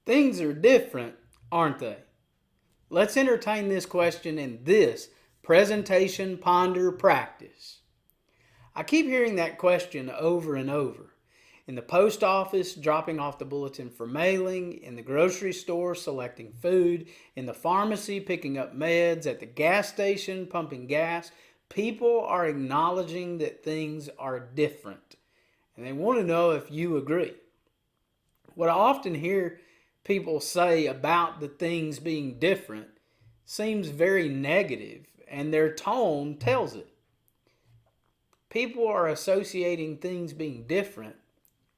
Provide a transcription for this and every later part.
Things are different, aren't they? Let's entertain this question in this presentation ponder practice. I keep hearing that question over and over. In the post office, dropping off the bulletin for mailing, in the grocery store, selecting food, in the pharmacy, picking up meds, at the gas station, pumping gas, people are acknowledging that things are different. And they want to know if you agree. What I often hear people say about the things being different seems very negative, and their tone tells it. People are associating things being different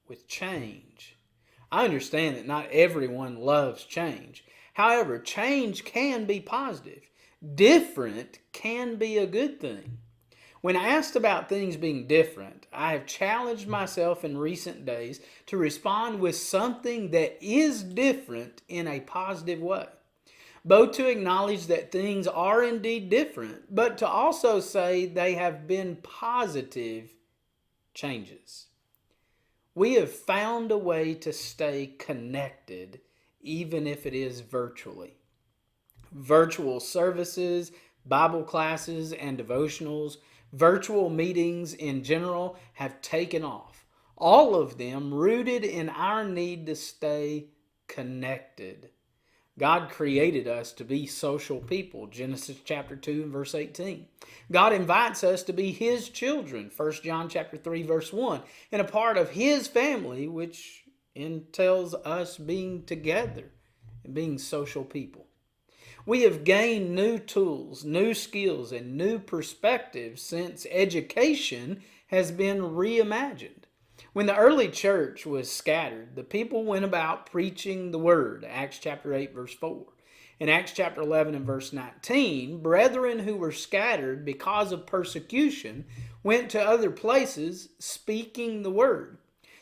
with change. I understand that not everyone loves change. However, change can be positive. Different can be a good thing. When asked about things being different, I have challenged myself in recent days to respond with something that is different in a positive way. Both to acknowledge that things are indeed different, but to also say they have been positive changes. We have found a way to stay connected, even if it is virtually. Virtual services, Bible classes, and devotionals, virtual meetings in general have taken off. All of them rooted in our need to stay connected. God created us to be social people, Genesis chapter 2 and verse 18. God invites us to be His children, 1 John chapter 3 verse 1, and a part of His family, which entails us being together and being social people. We have gained new tools, new skills, and new perspectives since education has been reimagined. When the early church was scattered, the people went about preaching the word, Acts chapter 8, verse 4. In Acts chapter 11 and verse 19, brethren who were scattered because of persecution went to other places speaking the word.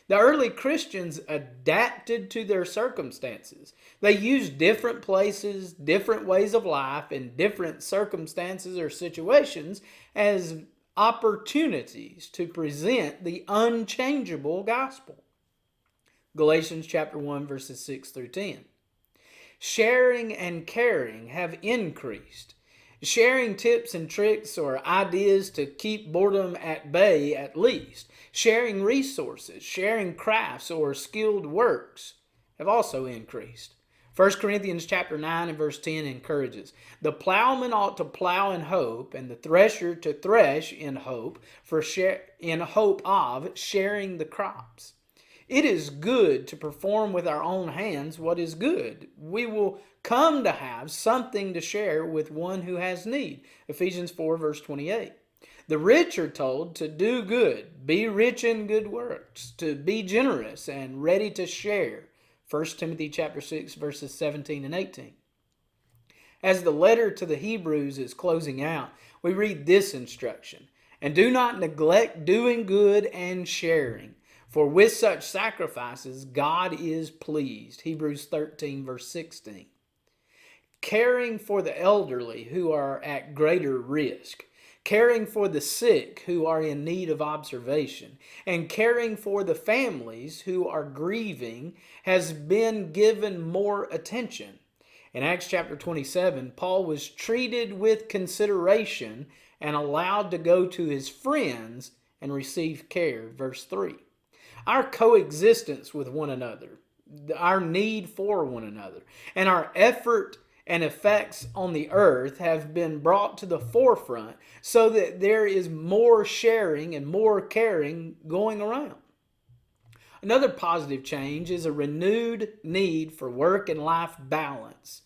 The early Christians adapted to their circumstances. They used different places, different ways of life, and different circumstances or situations as opportunities to present the unchangeable gospel. Galatians chapter 1 verses 6 through 10. Sharing and caring have increased. Sharing tips and tricks or ideas to keep boredom at bay at least. Sharing resources, sharing crafts or skilled works have also increased. 1 Corinthians chapter 9 and verse 10 encourages, the plowman ought to plow in hope, and the thresher to thresh in hope, in hope of sharing the crops. It is good to perform with our own hands what is good. We will come to have something to share with one who has need. Ephesians 4 verse 28. The rich are told to do good, be rich in good works, to be generous and ready to share. 1 Timothy chapter 6 verses 17 and 18. As the letter to the Hebrews is closing out, we read this instruction, and do not neglect doing good and sharing, for with such sacrifices God is pleased. Hebrews 13 verse 16. Caring for the elderly who are at greater risk, caring for the sick who are in need of observation, and caring for the families who are grieving has been given more attention. In Acts chapter 27, Paul was treated with consideration and allowed to go to his friends and receive care. Verse 3. Our coexistence with one another, our need for one another, and our effort and effects on the earth have been brought to the forefront so that there is more sharing and more caring going around. Another positive change is a renewed need for work and life balance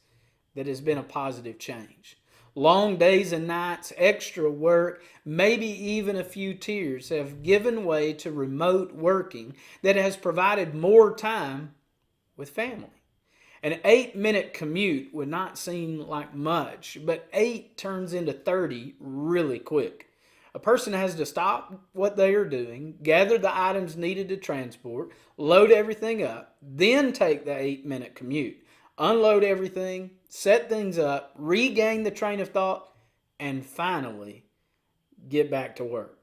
that has been a positive change. Long days and nights, extra work, maybe even a few tears have given way to remote working that has provided more time with family. An 8-minute commute would not seem like much, but 8 turns into 30 really quick. A person has to stop what they are doing, gather the items needed to transport, load everything up, then take the 8-minute commute, unload everything, set things up, regain the train of thought, and finally get back to work.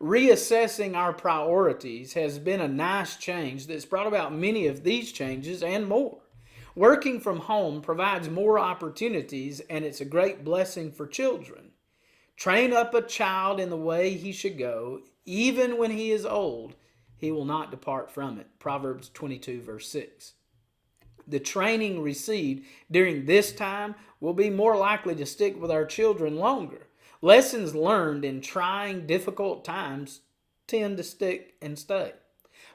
Reassessing our priorities has been a nice change that's brought about many of these changes and more. Working from home provides more opportunities, and it's a great blessing for children. Train up a child in the way he should go, even when he is old, he will not depart from it. Proverbs 22, verse 6. The training received during this time will be more likely to stick with our children longer. Lessons learned in trying, difficult times tend to stick and stay.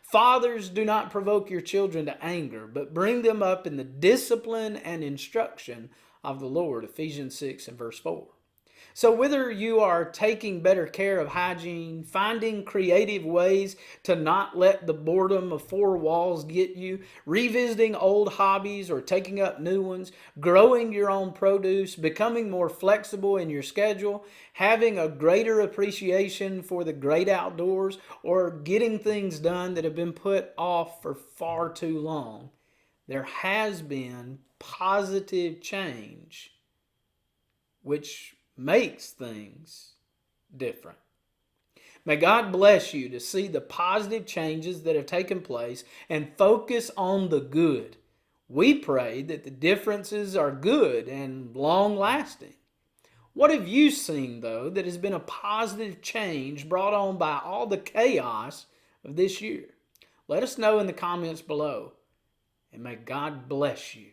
Fathers, do not provoke your children to anger, but bring them up in the discipline and instruction of the Lord. Ephesians 6 and verse 4. So whether you are taking better care of hygiene, finding creative ways to not let the boredom of four walls get you, revisiting old hobbies or taking up new ones, growing your own produce, becoming more flexible in your schedule, having a greater appreciation for the great outdoors, or getting things done that have been put off for far too long, there has been positive change, which makes things different. May God bless you to see the positive changes that have taken place and focus on the good. We pray that the differences are good and long lasting. What have you seen, though, that has been a positive change brought on by all the chaos of this year? Let us know in the comments below, and may God bless you.